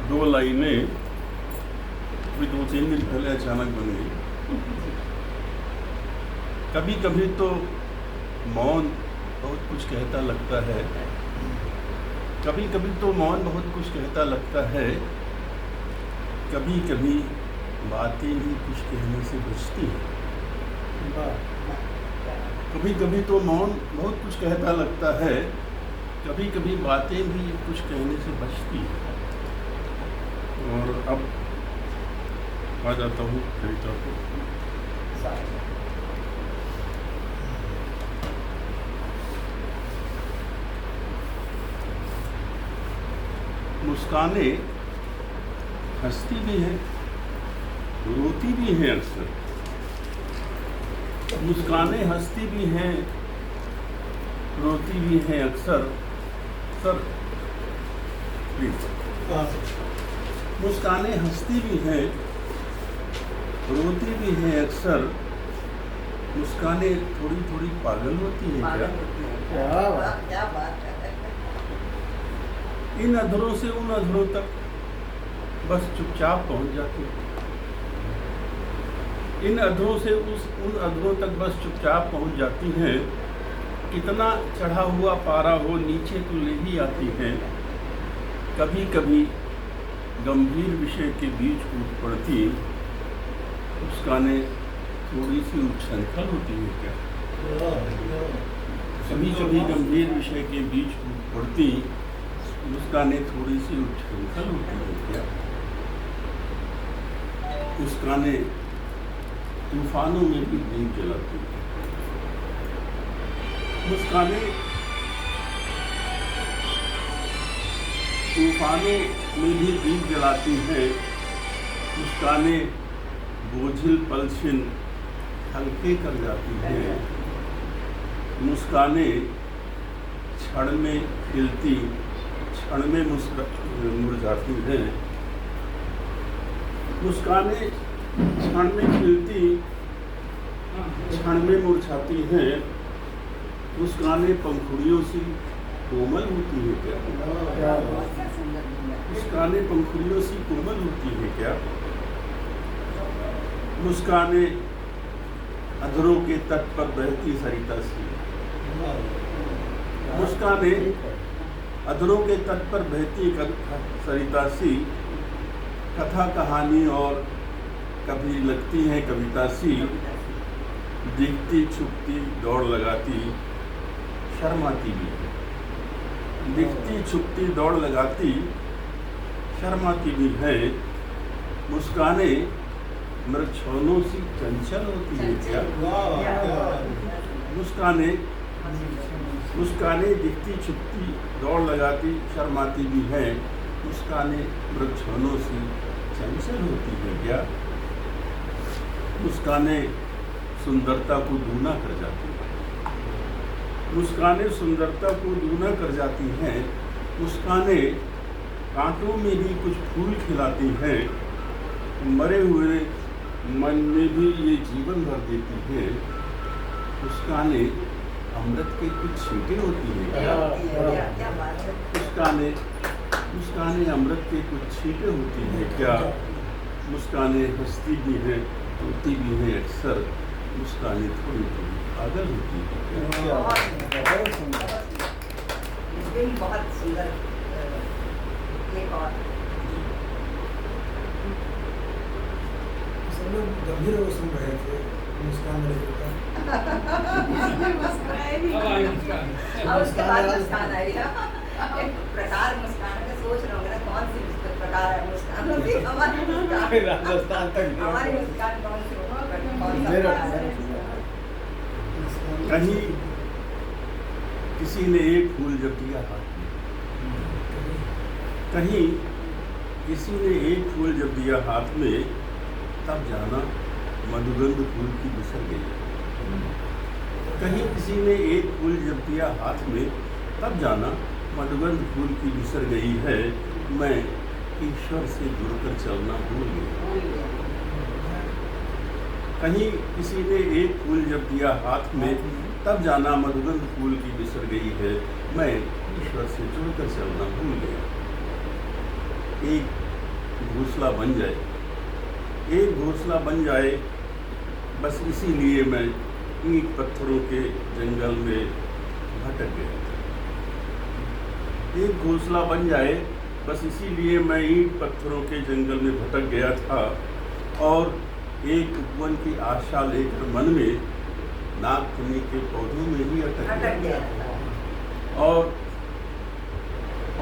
दो लाइनें भी 2-3 दिन पहले अचानक बन गई। कभी कभी तो मौन बहुत कुछ कहता लगता है, कभी कभी तो मौन बहुत कुछ कहता लगता है, कभी कभी बातें भी कुछ कहने से बचती हैं। कभी कभी तो मौन बहुत कुछ कहता लगता है, कभी कभी बातें भी कुछ कहने से बचती हैं। और अब आ जाता हूँ कविता को। मुस्काने हंसती भी है, रोती भी है अक्सर। मुस्काने हंसती भी हैं, रोती भी हैं अक्सर। Sir please. मुस्काने हंसती भी हैं, रोती भी हैं अक्सर। मुस्काने थोड़ी थोड़ी पागल होती है क्या? क्या बात है। इन अधरों से उन अधरों तक बस चुपचाप पहुंच जाती है। इन अधरों से उन अधरों तक बस चुपचाप पहुंच जाती हैं। कितना चढ़ा हुआ पारा हो नीचे तो ले ही आती हैं। कभी कभी गंभीर विषय के बीच कूद पड़ती, मुस्काने थोड़ी सी उच्छृंखल होती है क्या? कभी कभी गंभीर विषय के बीच कूद पड़ती, मुस्काने थोड़ी सी उच्छृंखल होती है क्या? मुस्काने तूफानों में भी दीप जलाती है। मुस्काने तूफानों में भी दीप जलाती हैं। मुस्काने बोझिल पलछिन हल्के कर जाती हैं। मुस्काने क्षण में खिलती, क्षण में मुरझाती हैं। मुस्काने क्षण में खिलती, क्षण में मुरझाती हैं। मुस्काने पंखुड़ियों सी कोमल होती है क्या? मुस्काने पंखुड़ियों सी कोमल होती है क्या? मुस्काने अधरों के तट पर बहती सरिता सी। मुस्काने अधरों के तट पर बहती सरिता सी। कथा कहानी और कभी लगती है कविता सी। दिखती छुपती दौड़ लगाती, शर्माती भी है। दिखती छुपती दौड़ लगाती, शर्माती भी है। मुस्काने मृच्छौनों सी चंचल होती है क्या? मुस्काने दिखती छुपती दौड़ लगाती, शर्माती भी है। मुस्काने मृच्छौनों सी चंचल होती है क्या? मुस्काने सुंदरता को दूना कर जाती है। मुस्काने सुंदरता को दूना कर जाती हैं। मुस्काने कांटों में भी कुछ फूल खिलाती हैं। मरे हुए मन में भी ये जीवन भर देती हैं। मुस्काने अमृत के कुछ छींटे होती हैं क्या? मुस्काने अमृत के कुछ छींटे होती हैं क्या? मुस्काने हंसती भी हैं, रोती भी हैं अक्सर। मुस्काने थोड़ी थोड़ी पागल होती है। बहुत सुंदर, बहुत सुंदर। एक और सब लोग गंभीर हो सुन रहे थे। मुस्कान और उसके बाद मुस्कान आई। एक प्रकार मुस्कान का सोच रहा हूँ कौन सी प्रकार है मुस्कान? हमारी मुस्कान राजस्थान तक हमारी मुस्कान कौन सी होगा? कौन सा प्रकार है? कहीं किसी ने एक फूल जब दिया हाथ में, कहीं किसी ने एक फूल जब दिया हाथ में, तब जाना मधुगंध फूल की बिसर गई। कहीं किसी ने एक फूल जब दिया हाथ में, तब जाना मधुगंध फूल की बिसर गई है। मैं ईश्वर से जुड़कर चलना भूल गया। कहीं किसी ने एक फूल जब दिया हाथ में, तब जाना मधुगंध फूल की बिसर गई है। मैं ईश्वर से जुड़कर चलना भूल गया। एक घोंसला बन जाए, एक घोंसला बन जाए, बस इसीलिए मैं ईंट पत्थरों के जंगल में भटक गया था। एक घोंसला बन जाए, बस इसीलिए मैं ईंट पत्थरों के जंगल में भटक गया था और एक उपवन की आशा लेकर मन में नागफनी के पौधों में ही अटक गया था।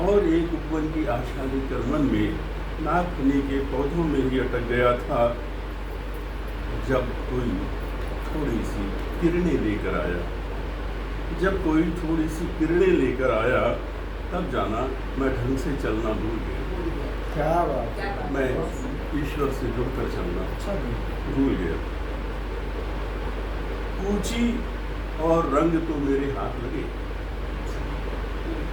और एक उपवन की आशा लेकर मन में नागफनी के पौधों में ही अटक गया था, जब कोई थोड़ी सी किरणें लेकर आया। जब कोई थोड़ी सी किरणें लेकर आया, तब जाना मैं ढंग से चलना भूल गया। क्या बात है। मैं ईश्वर से जुड़कर चलना अच्छा भी। भूल गया। ऊंची और रंग तो मेरे हाथ लगे,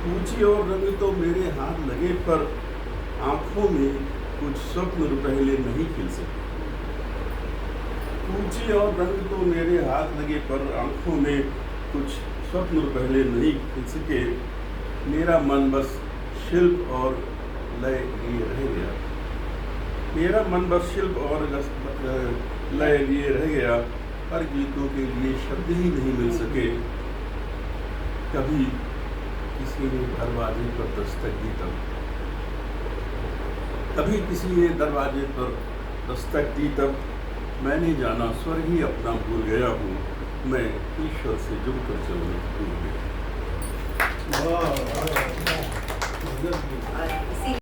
ऊंची और रंग तो मेरे हाथ लगे, पर आंखों में कुछ स्वप्न पहले नहीं खिल सके। ऊंची और रंग तो मेरे हाथ लगे, पर आंखों में कुछ स्वप्न पहले नहीं खिल सके। मेरा मन बस शिल्प और लय लिए रह गया। मेरा मन बस शिल्प और लय लिए रह गया, पर गीतों के लिए शब्द ही नहीं मिल सके। कभी किसी ने दरवाजे पर दस्तक दी, कभी किसी ने दरवाजे पर दस्तक दी, तब मैंने जाना स्वर ही अपना भूल गया हूँ। मैं ईश्वर से जुड़कर चलना भूल गया। वाह, वाह, वाह। और इसी